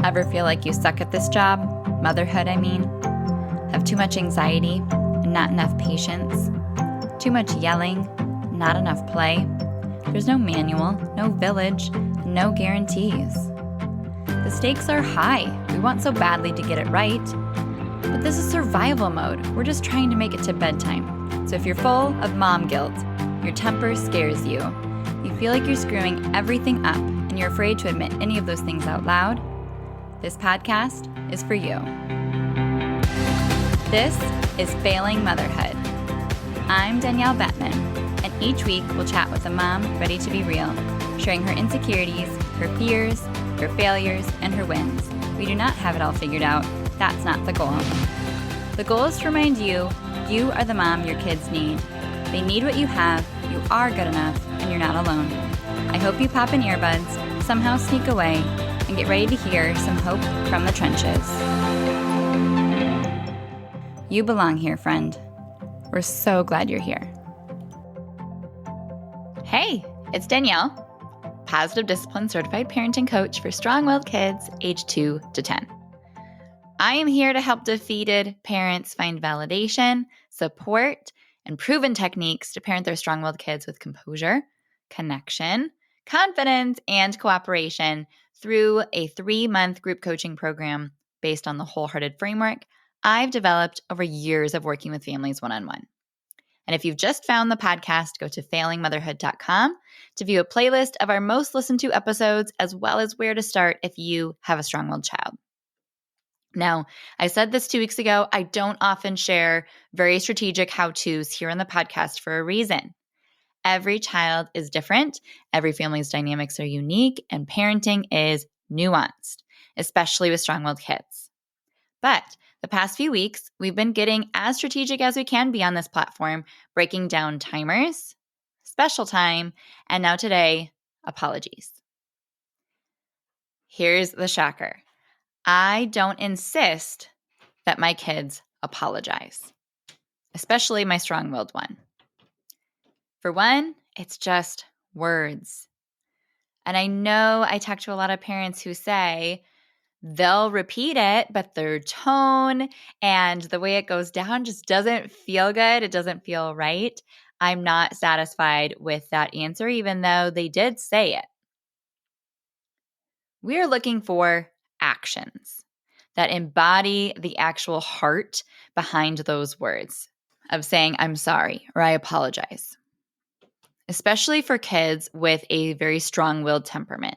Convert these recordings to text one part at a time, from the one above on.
Ever feel like you suck at this job? Motherhood, I mean. Have too much anxiety and not enough patience? Too much yelling, not enough play? There's no manual, no village, no guarantees. The stakes are high. We want so badly to get it right. But this is survival mode. We're just trying to make it to bedtime. So if you're full of mom guilt, your temper scares you, you feel like you're screwing everything up, and you're afraid to admit any of those things out loud, this podcast is for you. This is Failing Motherhood. I'm Danielle Bettman, and each week we'll chat with a mom ready to be real, sharing her insecurities, her fears, her failures, and her wins. We do not have it all figured out. That's not the goal. The goal is to remind you, you are the mom your kids need. They need what you have, you are good enough, and you're not alone. I hope you pop in earbuds, somehow sneak away, and get ready to hear some hope from the trenches. You belong here, friend. We're so glad you're here. Hey, it's Danielle, Positive Discipline Certified Parenting Coach for strong-willed kids age 2 to 10. I am here to help defeated parents find validation, support, and proven techniques to parent their strong-willed kids with composure, connection, confidence, and cooperation through a 3-month group coaching program based on the wholehearted framework I've developed over years of working with families one-on-one. And if you've just found the podcast, go to failingmotherhood.com to view a playlist of our most listened to episodes, as well as where to start if you have a strong-willed child. Now, I said this 2 weeks ago, I don't often share very strategic how-tos here on the podcast for a reason. Every child is different, every family's dynamics are unique, and parenting is nuanced, especially with strong-willed kids. But the past few weeks, we've been getting as strategic as we can be on this platform, breaking down timers, special time, and now today, apologies. Here's the shocker. I don't insist that my kids apologize, especially my strong-willed one. For one, it's just words. And I know I talk to a lot of parents who say they'll repeat it, but their tone and the way it goes down just doesn't feel good. It doesn't feel right. I'm not satisfied with that answer, even though they did say it. We're looking for actions that embody the actual heart behind those words of saying, I'm sorry, or I apologize. Especially for kids with a very strong-willed temperament.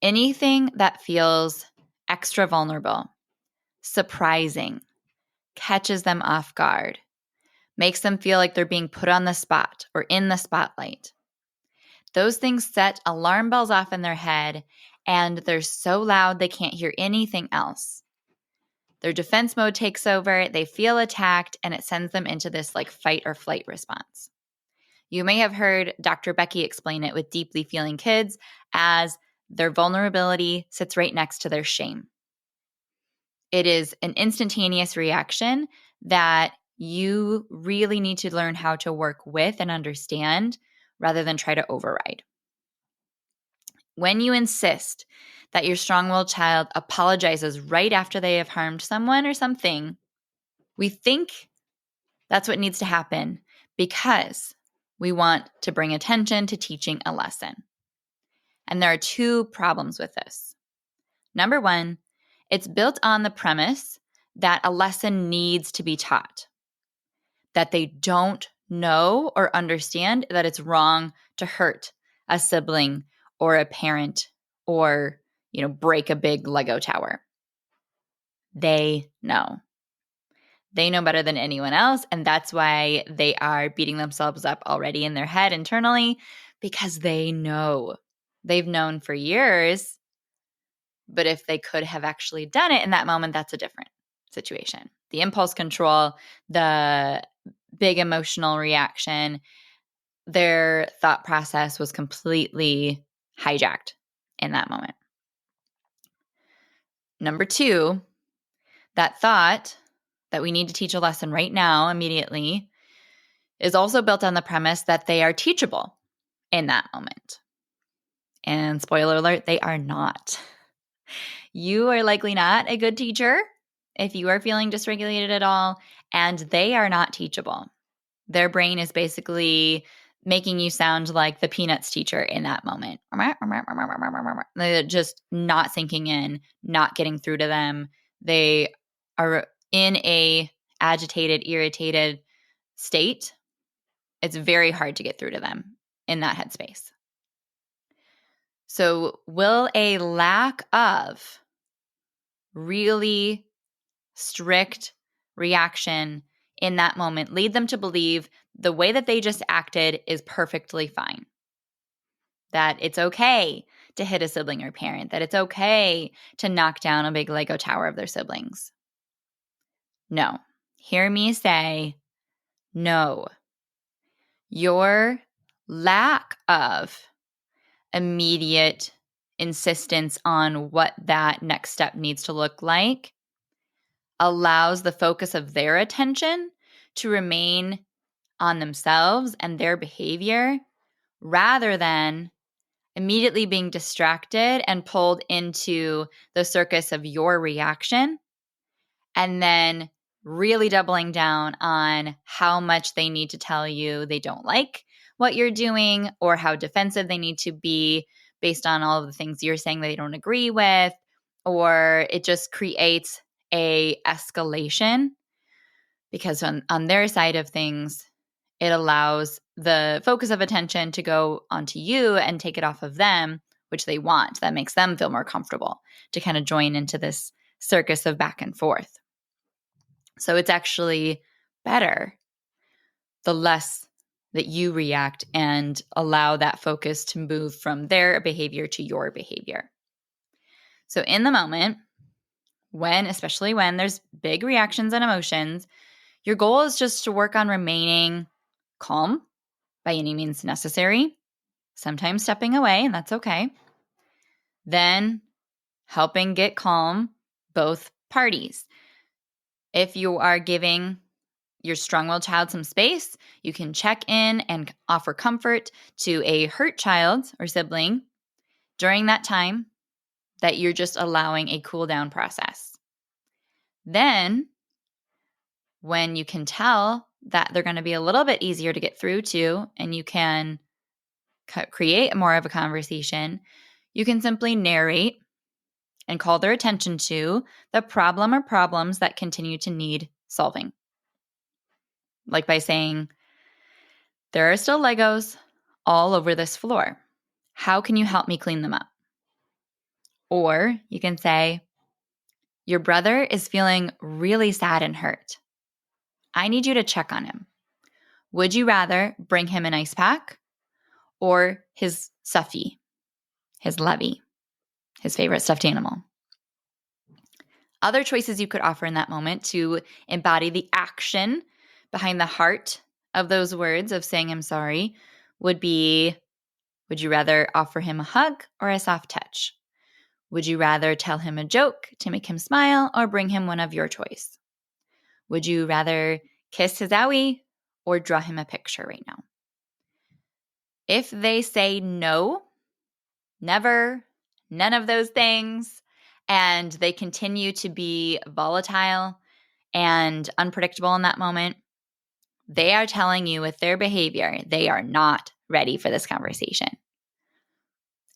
Anything that feels extra vulnerable, surprising, catches them off guard, makes them feel like they're being put on the spot or in the spotlight. Those things set alarm bells off in their head, and they're so loud they can't hear anything else. Their defense mode takes over, they feel attacked, and it sends them into this like fight or flight response. You may have heard Dr. Becky explain it with deeply feeling kids as their vulnerability sits right next to their shame. It is an instantaneous reaction that you really need to learn how to work with and understand rather than try to override. When you insist that your strong-willed child apologizes right after they have harmed someone or something, we think that's what needs to happen because we want to bring attention to teaching a lesson. And there are 2 problems with this. Number 1, it's built on the premise that a lesson needs to be taught, that they don't know or understand that it's wrong to hurt a sibling or a parent or, break a big Lego tower. They know. They know better than anyone else, and that's why they are beating themselves up already in their head internally because they know. They've known for years, but if they could have actually done it in that moment, that's a different situation. The impulse control, the big emotional reaction, their thought process was completely hijacked in that moment. Number 2, that thought that we need to teach a lesson right now, immediately, is also built on the premise that they are teachable in that moment. And spoiler alert, they are not. You are likely not a good teacher if you are feeling dysregulated at all, and they are not teachable. Their brain is basically making you sound like the Peanuts teacher in that moment. They're just not sinking in, not getting through to them. They are in a agitated, irritated state. It's very hard to get through to them in that headspace. So will a lack of really strict reaction in that moment lead them to believe the way that they just acted is perfectly fine? That it's okay to hit a sibling or parent, that it's okay to knock down a big Lego tower of their siblings? No. Hear me say no. Your lack of immediate insistence on what that next step needs to look like allows the focus of their attention to remain on themselves and their behavior rather than immediately being distracted and pulled into the circus of your reaction and then really doubling down on how much they need to tell you they don't like what you're doing or how defensive they need to be based on all of the things you're saying they don't agree with, or it just creates a escalation because on their side of things, it allows the focus of attention to go onto you and take it off of them, which they want. That makes them feel more comfortable to kind of join into this circus of back and forth. So it's actually better the less that you react and allow that focus to move from their behavior to your behavior. So in the moment, especially when there's big reactions and emotions, your goal is just to work on remaining calm by any means necessary, sometimes stepping away, and that's okay. Then helping get calm both parties. If you are giving your strong-willed child some space, you can check in and offer comfort to a hurt child or sibling during that time that you're just allowing a cool down process. Then, when you can tell that they're going to be a little bit easier to get through to and you can create more of a conversation, you can simply narrate and call their attention to the problem or problems that continue to need solving. Like by saying, there are still Legos all over this floor. How can you help me clean them up? Or you can say, your brother is feeling really sad and hurt. I need you to check on him. Would you rather bring him an ice pack or his stuffy, his lovey, his favorite stuffed animal? Other choices you could offer in that moment to embody the action behind the heart of those words of saying I'm sorry would be, would you rather offer him a hug or a soft touch? Would you rather tell him a joke to make him smile or bring him one of your choice? Would you rather kiss his owie or draw him a picture right now? If they say no, never, none of those things, and they continue to be volatile and unpredictable in that moment, they are telling you with their behavior they are not ready for this conversation.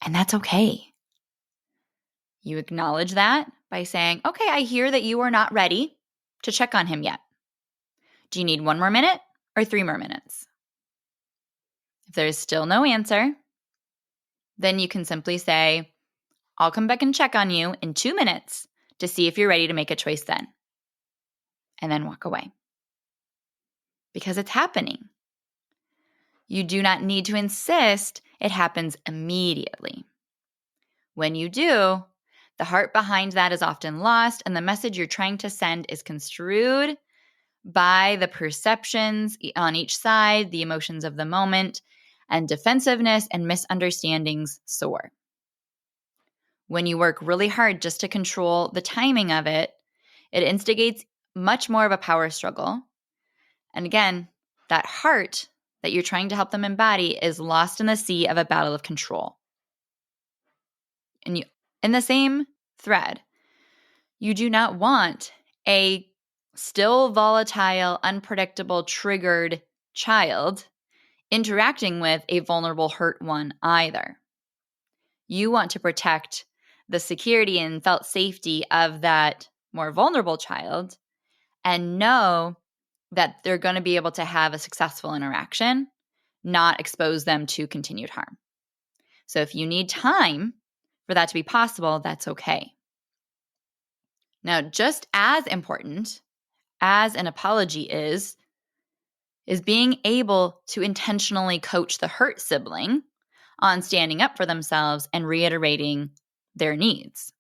And that's okay. You acknowledge that by saying, okay, I hear that you are not ready to check on him yet. Do you need 1 more minute or 3 more minutes? If there is still no answer, then you can simply say, I'll come back and check on you in 2 minutes to see if you're ready to make a choice then. And then walk away. Because it's happening. You do not need to insist it happens immediately. When you do, the heart behind that is often lost, and the message you're trying to send is construed by the perceptions on each side, the emotions of the moment, and defensiveness and misunderstandings soar. When you work really hard just to control the timing of it, it instigates much more of a power struggle. And again, that heart that you're trying to help them embody is lost in the sea of a battle of control. And in the same thread. You do not want a still volatile, unpredictable, triggered child interacting with a vulnerable, hurt one either. You want to protect the security and felt safety of that more vulnerable child and know that they're going to be able to have a successful interaction, not expose them to continued harm. So if you need time for that to be possible, that's okay. Now, just as important as an apology is being able to intentionally coach the hurt sibling on standing up for themselves and reiterating their needs.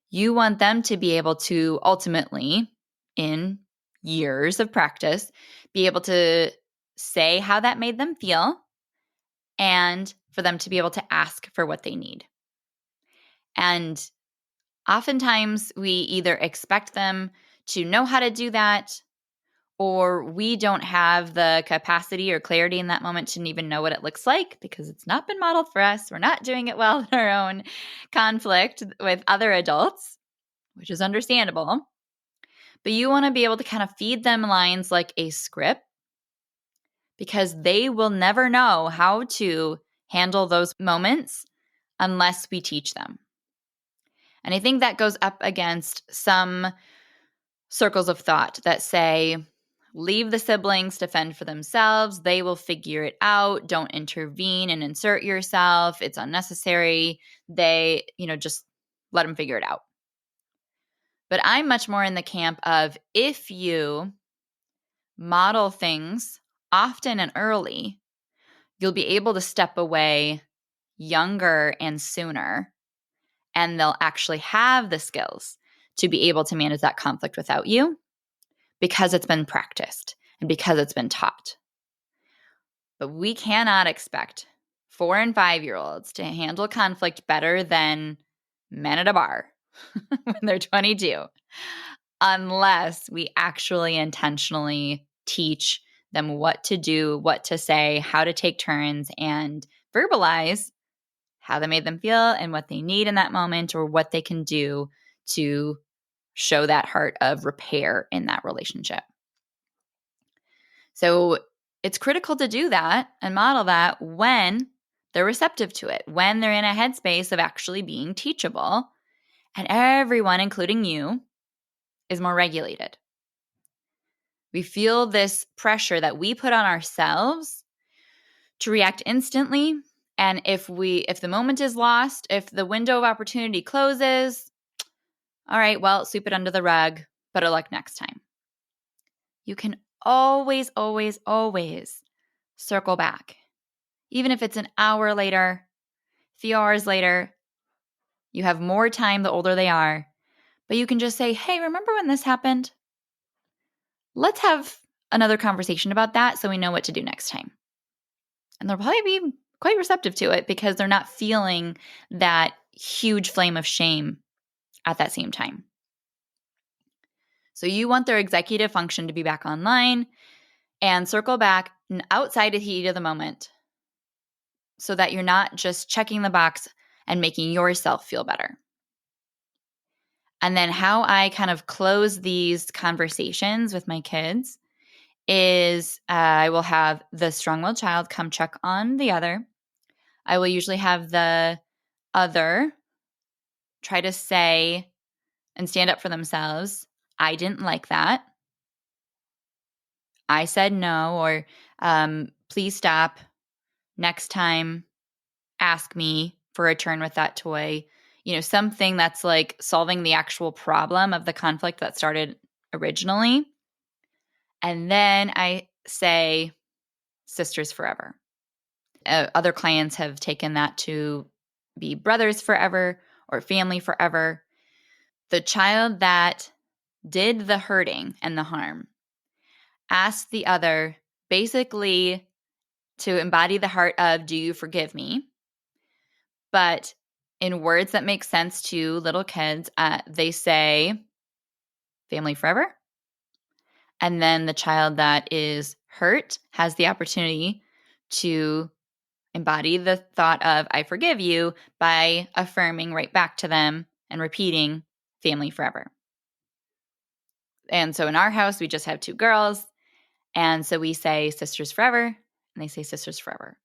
You want them to be able to ultimately, in years of practice, be able to say how that made them feel and for them to be able to ask for what they need. And oftentimes we either expect them to know how to do that, or we don't have the capacity or clarity in that moment to even know what it looks like because it's not been modeled for us. We're not doing it well in our own conflict with other adults, which is understandable. But you want to be able to kind of feed them lines like a script because they will never know how to handle those moments unless we teach them. And I think that goes up against some circles of thought that say, leave the siblings to fend for themselves. They will figure it out. Don't intervene and insert yourself. It's unnecessary. Just let them figure it out. But I'm much more in the camp of if you model things often and early, you'll be able to step away younger and sooner, and they'll actually have the skills to be able to manage that conflict without you because it's been practiced and because it's been taught. But we cannot expect 4 and 5-year-olds to handle conflict better than men at a bar when they're 22, unless we actually intentionally teach them what to do, what to say, how to take turns, and verbalize how that made them feel and what they need in that moment or what they can do to show that heart of repair in that relationship. So it's critical to do that and model that when they're receptive to it, when they're in a headspace of actually being teachable, and everyone, including you, is more regulated. We feel this pressure that we put on ourselves to react instantly. And if the moment is lost, if the window of opportunity closes, all right, well, sweep it under the rug. Better luck next time. You can always, always, always circle back. Even if it's an hour later, a few hours later, you have more time the older they are. But you can just say, hey, remember when this happened? Let's have another conversation about that so we know what to do next time. And they'll probably be quite receptive to it because they're not feeling that huge flame of shame at that same time. So you want their executive function to be back online and circle back outside the heat of the moment so that you're not just checking the box and making yourself feel better. And then how I kind of close these conversations with my kids is I will have the strong-willed child come check on the other. I will usually have the other try to say and stand up for themselves, I didn't like that. I said no, or please stop. Next time, ask me for a turn with that toy. Something that's like solving the actual problem of the conflict that started originally. And then I say, sisters forever. Other clients have taken that to be brothers forever or family forever. The child that did the hurting and the harm asked the other basically to embody the heart of, do you forgive me? But in words that make sense to little kids, they say, family forever. And then the child that is hurt has the opportunity to embody the thought of, I forgive you, by affirming right back to them, and repeating family forever. And so in our house, we just have 2 girls. And so we say sisters forever, and they say sisters forever.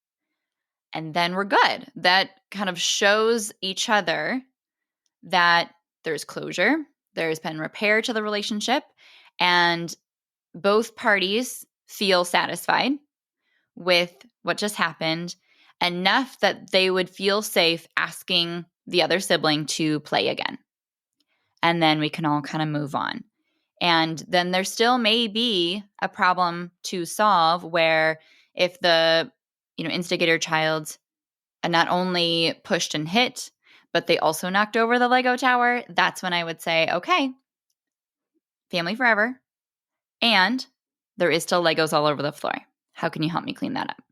And then we're good. That kind of shows each other that there's closure, there's been repair to the relationship, and both parties feel satisfied with what just happened, enough that they would feel safe asking the other sibling to play again. And then we can all kind of move on. And then there still may be a problem to solve where if the instigator child not only pushed and hit, but they also knocked over the Lego tower, that's when I would say, okay, family forever. And there is still Legos all over the floor. How can you help me clean that up?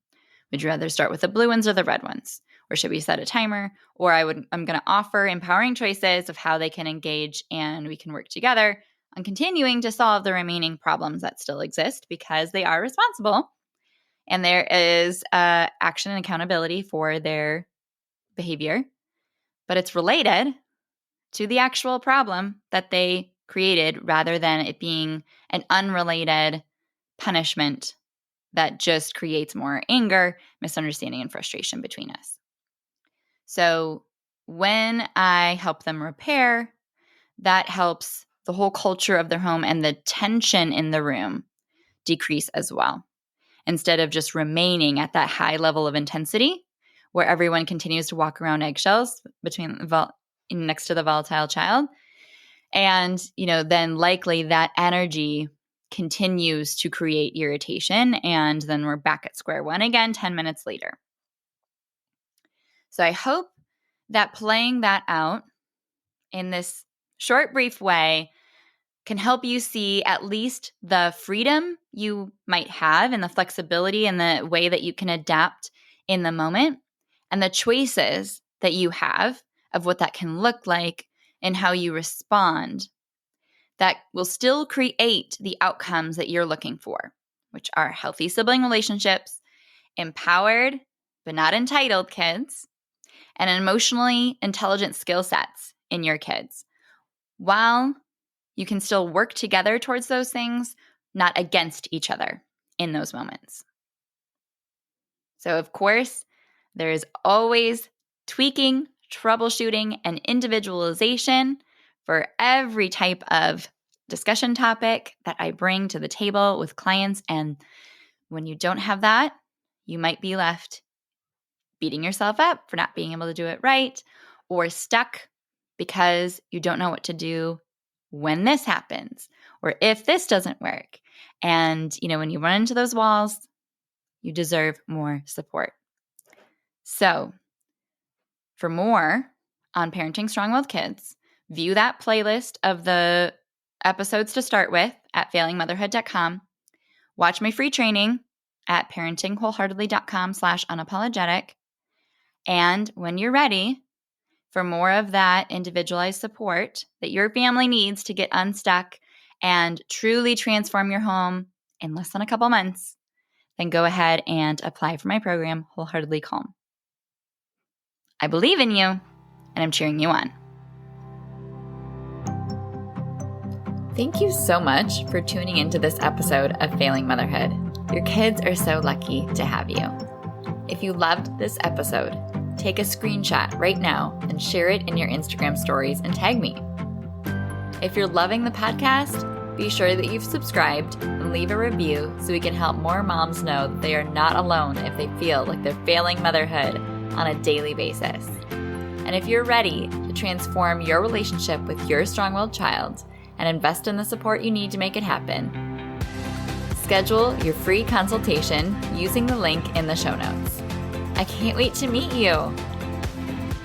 Would you rather start with the blue ones or the red ones? Or should we set a timer? Or I'm going to offer empowering choices of how they can engage, and we can work together on continuing to solve the remaining problems that still exist because they are responsible. And there is action and accountability for their behavior, but it's related to the actual problem that they created rather than it being an unrelated punishment that just creates more anger, misunderstanding, and frustration between us. So when I help them repair, that helps the whole culture of their home and the tension in the room decrease as well. Instead of just remaining at that high level of intensity where everyone continues to walk around eggshells next to the volatile child. And, then likely that energy continues to create irritation, and then we're back at square one again 10 minutes later. So I hope that playing that out in this short, brief way can help you see at least the freedom you might have and the flexibility and the way that you can adapt in the moment and the choices that you have of what that can look like and how you respond that will still create the outcomes that you're looking for, which are healthy sibling relationships, empowered but not entitled kids, and emotionally intelligent skill sets in your kids, while you can still work together towards those things, not against each other in those moments. So, of course, there is always tweaking, troubleshooting, and individualization for every type of discussion topic that I bring to the table with clients. And when you don't have that, you might be left beating yourself up for not being able to do it right, or stuck because you don't know what to do when this happens, or if this doesn't work. And, when you run into those walls, you deserve more support. So for more on parenting strong-willed kids, view that playlist of the episodes to start with at failingmotherhood.com. Watch my free training at parentingwholeheartedly.com/unapologetic. And when you're ready for more of that individualized support that your family needs to get unstuck and truly transform your home in less than a couple months, then go ahead and apply for my program, Wholeheartedly Calm. I believe in you, and I'm cheering you on. Thank you so much for tuning into this episode of Failing Motherhood. Your kids are so lucky to have you. If you loved this episode, take a screenshot right now and share it in your Instagram stories and tag me. If you're loving the podcast, be sure that you've subscribed and leave a review so we can help more moms know that they are not alone if they feel like they're failing motherhood on a daily basis. And if you're ready to transform your relationship with your strong-willed child and invest in the support you need to make it happen, schedule your free consultation using the link in the show notes. I can't wait to meet you.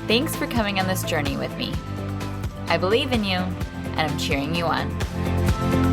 Thanks for coming on this journey with me. I believe in you, and I'm cheering you on.